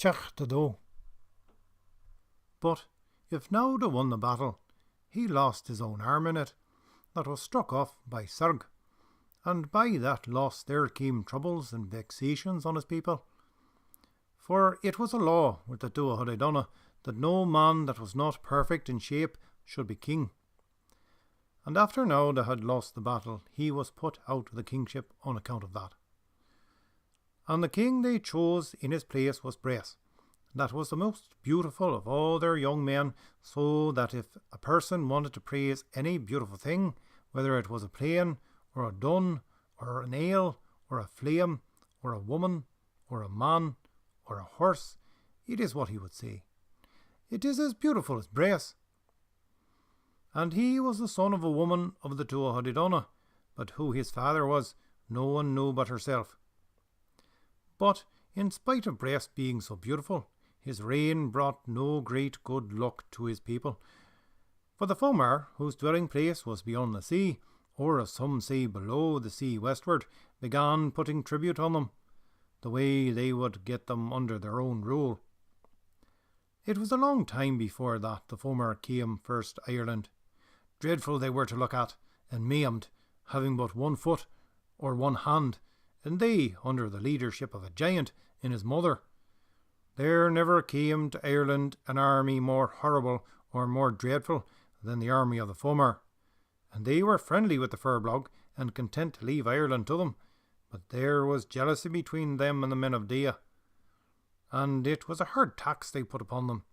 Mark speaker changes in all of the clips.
Speaker 1: Teach to do. But if Nuada won the battle, he lost his own arm in it, that was struck off by Serg, and by that loss there came troubles and vexations on his people. For it was a law with the Tuatha that no man that was not perfect in shape should be king. And after Nuada had lost the battle, he was put out of the kingship on account of that. And the king they chose in his place was Bres. That was the most beautiful of all their young men, so that if a person wanted to praise any beautiful thing, whether it was a plane, or a dun, or an ale, or a flame, or a woman, or a man, or a horse, it is what he would say. It is as beautiful as Bres. And he was the son of a woman of the Tuatha, but who his father was, no one knew but herself. But in spite of Bres being so beautiful, his reign brought no great good luck to his people. For the Fomor, whose dwelling place was beyond the sea, or as some say below the sea westward, began putting tribute on them, the way they would get them under their own rule. It was a long time before that the Fomor came first to Ireland. Dreadful they were to look at, and maimed, having but one foot, or one hand, and they under the leadership of a giant in his mother. There never came to Ireland an army more horrible or more dreadful than the army of the Fomor, and they were friendly with the Firbolg and content to leave Ireland to them, but there was jealousy between them and the men of Dea, and it was a hard tax they put upon them.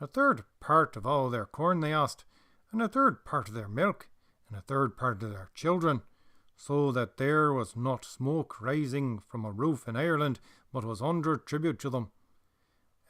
Speaker 1: A third part of all their corn they asked, and a third part of their milk, and a third part of their children, so that there was not smoke rising from a roof in Ireland, but was under tribute to them.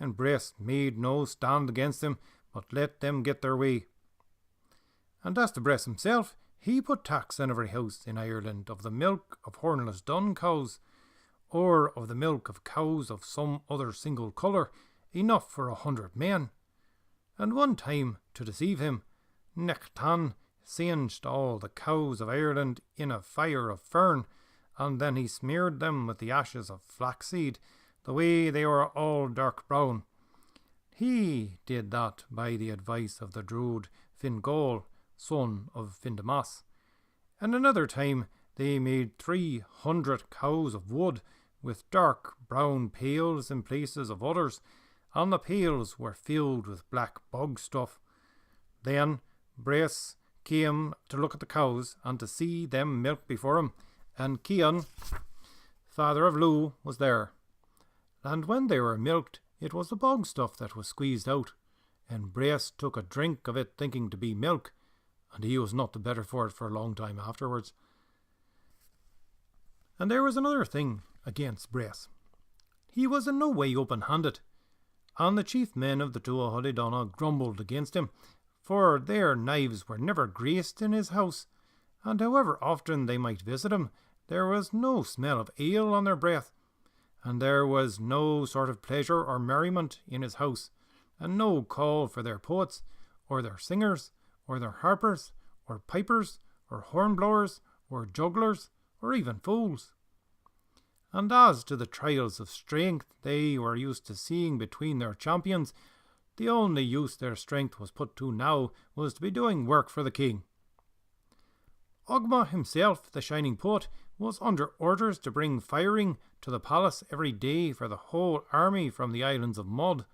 Speaker 1: And Bres made no stand against them, but let them get their way. And as to Bres himself, he put tax on every house in Ireland of the milk of hornless dun cows, or of the milk of cows of some other single colour, enough for 100 men. And one time, to deceive him, Nectan singed all the cows of Ireland in a fire of fern, and then he smeared them with the ashes of flaxseed, the way they were all dark brown. He did that by the advice of the Druid Fingal, son of Findamas. And another time they made 300 cows of wood, with dark brown pails in places of others, and the pails were filled with black bog stuff. Then Bres came to look at the cows and to see them milk before him, and Cian, father of Lou, was there. And when they were milked, it was the bog stuff that was squeezed out, and Bres took a drink of it thinking to be milk, and he was not the better for it for a long time afterwards. And there was another thing against Bres. He was in no way open-handed, and the chief men of the Tuatha grumbled against him, for their knives were never graced in his house, and however often they might visit him, there was no smell of ale on their breath, and there was no sort of pleasure or merriment in his house, and no call for their poets, or their singers, or their harpers, or pipers, or hornblowers, or jugglers, or even fools. And as to the trials of strength they were used to seeing between their champions, the only use their strength was put to now was to be doing work for the king. Ogma himself, the shining poet, was under orders to bring firing to the palace every day for the whole army from the islands of Mud,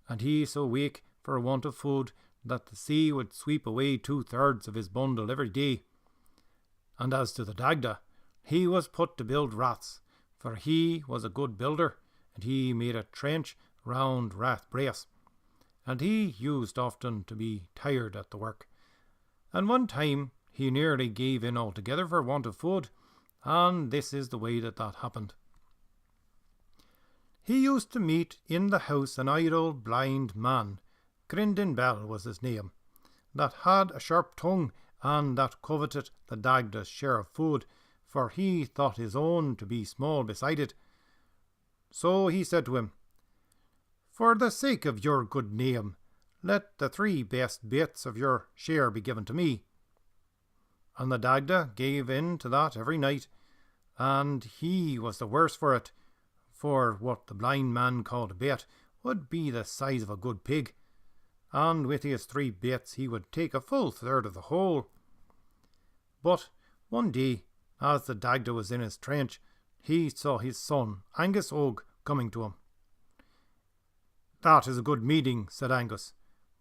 Speaker 1: and he so weak for want of food that the sea would sweep away 2/3 of his bundle every day. And as to the Dagda, he was put to build raths, for he was a good builder, and he made a trench round Rath Bres, and he used often to be tired at the work. And one time he nearly gave in altogether for want of food, and this is the way that happened. He used to meet in the house an idle blind man, Grindin Bell was his name, that had a sharp tongue, and that coveted the Dagda's share of food, for he thought his own to be small beside it. So he said to him, "For the sake of your good name, let the 3 best bits of your share be given to me." And the Dagda gave in to that every night, and he was the worse for it, for what the blind man called a bait would be the size of a good pig, and with his 3 baits he would take a full third of the whole. But one day, as the Dagda was in his trench, he saw his son, Angus Og, coming to him. "That is a good meeting," said Angus,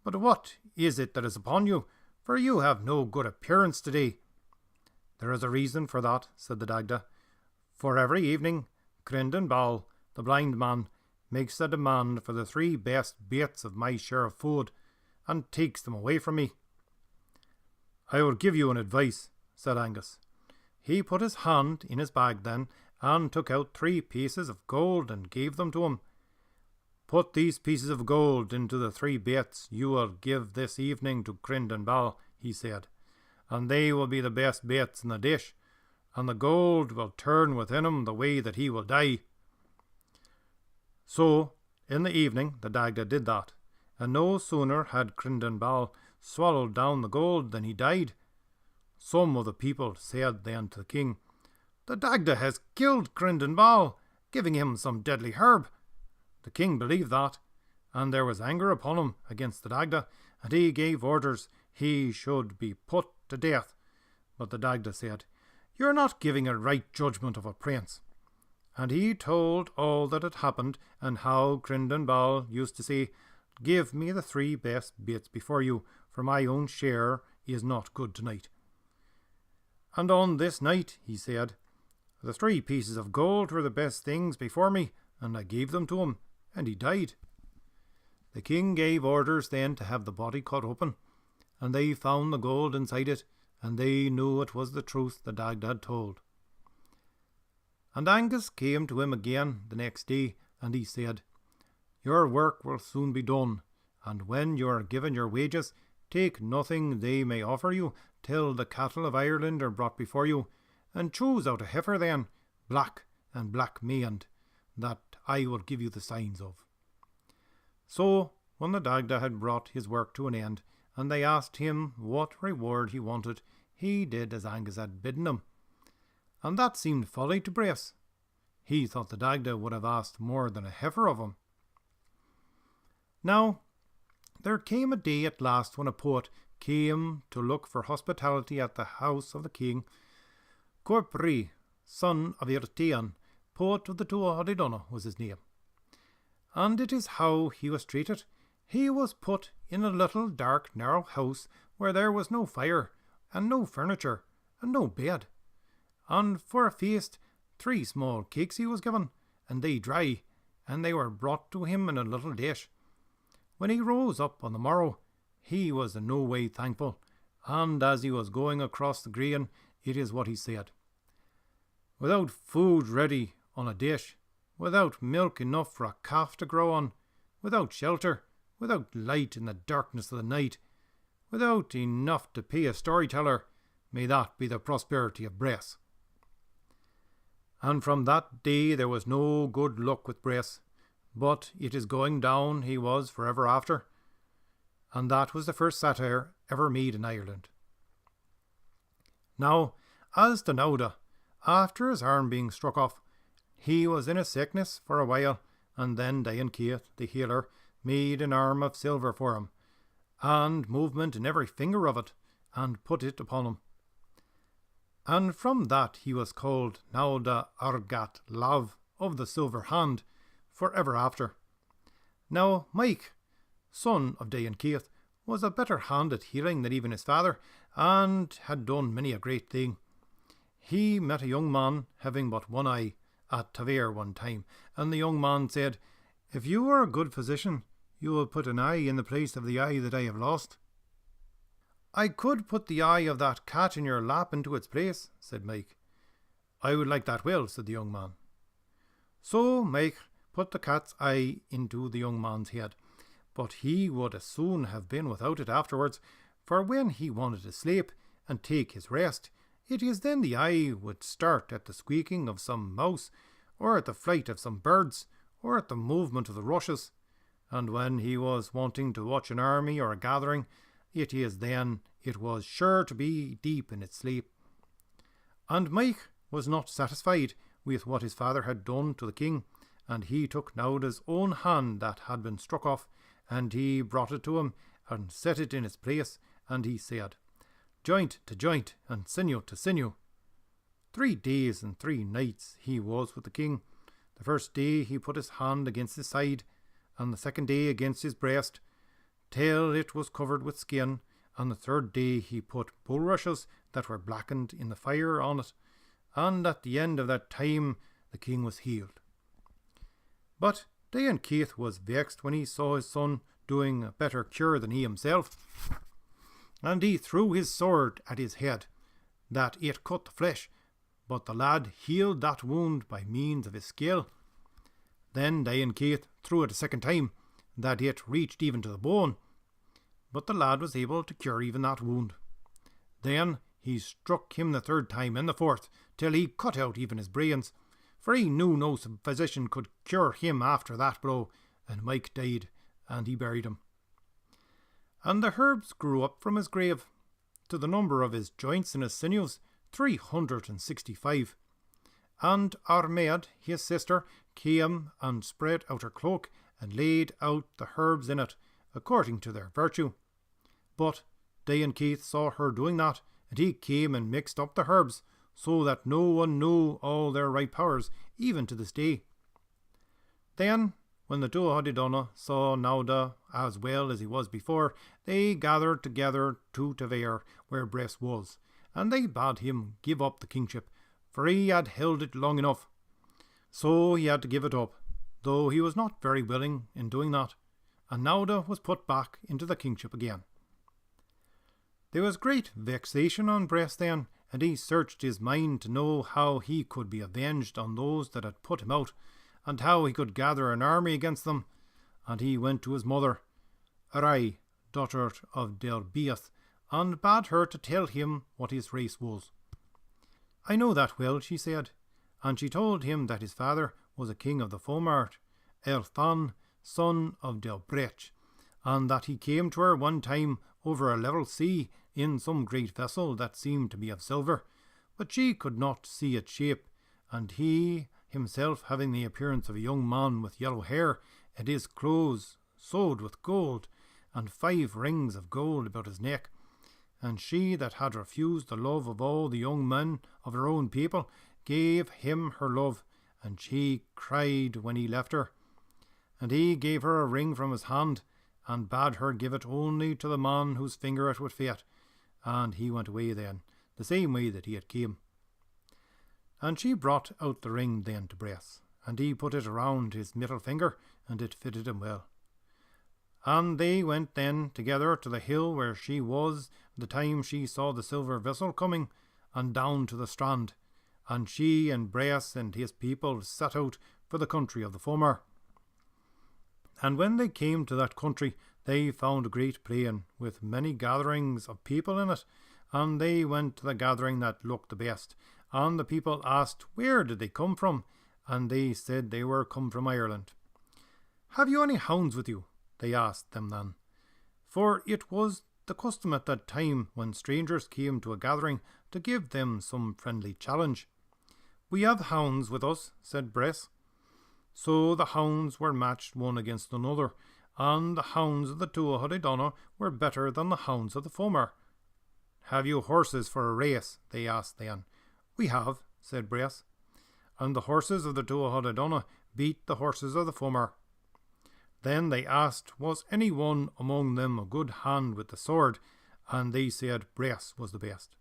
Speaker 1: "but what is it that is upon you? For you have no good appearance today." "There is a reason for that," said the Dagda. "For every evening, Crendon Bal, the blind man, makes a demand for the 3 best baits of my share of food, and takes them away from me." "I will give you an advice," said Angus. He put his hand in his bag then, and took out 3 pieces of gold and gave them to him. "Put these pieces of gold into the 3 baits you will give this evening to Crendon Bal," he said, "and they will be the best baits in the dish, and the gold will turn within him the way that he will die." So, in the evening, the Dagda did that, and no sooner had Crendon Bal swallowed down the gold than he died. Some of the people said then to the king, "The Dagda has killed Crendon Bal, giving him some deadly herb." The king believed that, and there was anger upon him against the Dagda, and he gave orders he should be put to death. But the Dagda said, "You are not giving a right judgment of a prince." And he told all that had happened, and how Crendon Bal used to say, "Give me the 3 best bits before you, for my own share is not good tonight." "And on this night," he said, "the 3 pieces of gold were the best things before me, and I gave them to him, and he died." The king gave orders then to have the body cut open, and they found the gold inside it, and they knew it was the truth the Dagda had told. And Angus came to him again the next day, and he said, "Your work will soon be done, and when you are given your wages, take nothing they may offer you till the cattle of Ireland are brought before you, and choose out a heifer then, black and black maned, that I will give you the signs of." So, when the Dagda had brought his work to an end, and they asked him what reward he wanted, he did as Angus had bidden him. And that seemed folly to Bres. He thought the Dagda would have asked more than a heifer of him. Now, there came a day at last when a poet came to look for hospitality at the house of the king. Corpri, son of Irtean, poet of the Tuatha was his name. And it is how he was treated. He was put in a little dark narrow house where there was no fire, and no furniture, and no bed. And for a feast 3 small cakes he was given, and they dry, and they were brought to him in a little dish. When he rose up on the morrow, he was in no way thankful, and as he was going across the green, it is what he said: "Without food ready on a dish, without milk enough for a calf to grow on, without shelter, without light in the darkness of the night, without enough to pay a storyteller, may that be the prosperity of Bres." And from that day there was no good luck with Bres, but it is going down he was for ever after. And that was the first satire ever made in Ireland. Now, as to Nuada, after his arm being struck off, he was in a sickness for a while, and then Dian Keith, the healer, made an arm of silver for him, and movement in every finger of it, and put it upon him. And from that he was called Nuada Argat Lav, of the silver hand, for ever after. Now Mike, son of Dian Keith, was a better hand at healing than even his father, and had done many a great thing. He met a young man having but one eye at Tavere one time, and the young man said, "If you are a good physician, you will put an eye in the place of the eye that I have lost." "I could put the eye of that cat in your lap into its place," said Mike. "I would like that well," said the young man. So Mike put the cat's eye into the young man's head, but he would as soon have been without it afterwards, for when he wanted to sleep and take his rest, it is then the eye would start at the squeaking of some mouse, or at the flight of some birds, or at the movement of the rushes, and when he was wanting to watch an army or a gathering, it is then it was sure to be deep in its sleep. And Mike was not satisfied with what his father had done to the king, and he took Nuada's own hand that had been struck off, and he brought it to him, and set it in its place, and he said, Joint to joint, and sinew to sinew. 3 days and 3 nights he was with the king. The first day he put his hand against his side, and the second day against his breast, till it was covered with skin, and the third day he put bulrushes that were blackened in the fire on it, and at the end of that time the king was healed. But Dayan Keith was vexed when he saw his son doing a better cure than he himself, and he threw his sword at his head, that it cut the flesh, but the lad healed that wound by means of his skill. Then Dayan Keith threw it a second time, that it reached even to the bone, but the lad was able to cure even that wound. Then he struck him the third time and the fourth, till he cut out even his brains, for he knew no physician could cure him after that blow, and Mike died, and he buried him. And the herbs grew up from his grave, to the number of his joints and his sinews, 365. And our maid, his sister, came and spread out her cloak, and laid out the herbs in it, according to their virtue. But Dayan Keith saw her doing that, and he came and mixed up the herbs, so that no one knew all their right powers, even to this day. Then, when the Tuatha Dé Danann saw Nuada as well as he was before, they gathered together to Tavere, where Bres was, and they bade him give up the kingship, for he had held it long enough. So he had to give it up, though he was not very willing in doing that, and Nuada was put back into the kingship again. There was great vexation on Bres then, and he searched his mind to know how he could be avenged on those that had put him out, and how he could gather an army against them. And he went to his mother, Arai, daughter of Delbeath, and bade her to tell him what his race was. I know that well, she said, and she told him that his father was a king of the Fomorians, Elthan, son of Delbrech, and that he came to her one time over a level sea in some great vessel that seemed to be of silver, but she could not see its shape, and he himself having the appearance of a young man with yellow hair, and his clothes sewed with gold, and 5 rings of gold about his neck. And she that had refused the love of all the young men of her own people gave him her love, and she cried when he left her. And he gave her a ring from his hand, and bade her give it only to the man whose finger it would fit, and he went away then, the same way that he had came. And she brought out the ring then to Bres, and he put it around his middle finger, and it fitted him well. And they went then together to the hill where she was the time she saw the silver vessel coming, and down to the strand, and she and Bres and his people set out for the country of the Fomor. And when they came to that country, they found a great plain, with many gatherings of people in it, and they went to the gathering that looked the best. And the people asked where did they come from, and they said they were come from Ireland. Have you any hounds with you? They asked them then. For it was the custom at that time, when strangers came to a gathering, to give them some friendly challenge. We have hounds with us, said Bres. So the hounds were matched one against another, and the hounds of the Tuatha Dé Danann were better than the hounds of the Fomor. Have you horses for a race? They asked then. We have, said Bres. And the horses of the Tuatha Dé Danann beat the horses of the Fomor. Then they asked, was any one among them a good hand with the sword? And they said Bres was the best.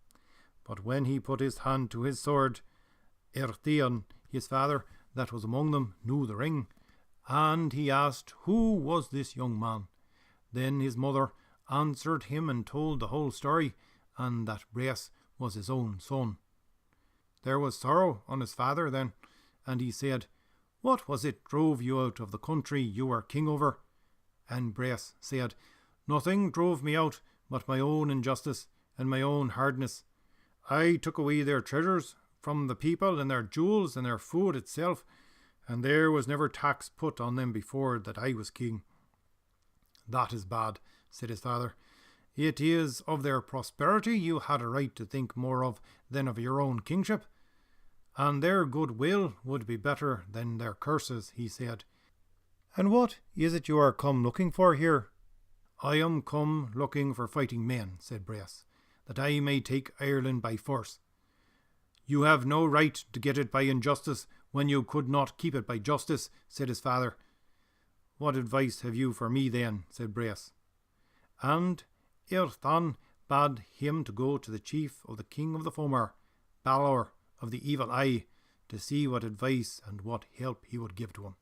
Speaker 1: But when he put his hand to his sword, Erthian, his father, that was among them, knew the ring, and he asked who was this young man. Then his mother answered him and told the whole story, and that Bres was his own son. There was sorrow on his father then, and he said, what was it drove you out of the country you were king over? And Bres said, nothing drove me out but my own injustice and my own hardness. I took away their treasures from the people, and their jewels, and their food itself, and there was never tax put on them before that I was king. That is bad, said his father. It is of their prosperity you had a right to think more of than of your own kingship. and their goodwill would be better than their curses, he said. And what is it you are come looking for here? I am come looking for fighting men, said Bres, that I may take Ireland by force. You have no right to get it by injustice when you could not keep it by justice, said his father. What advice have you for me then, said Bres. And Earthan bade him to go to the chief of the king of the Fomor, Balor of the Evil Eye, to see what advice and what help he would give to him.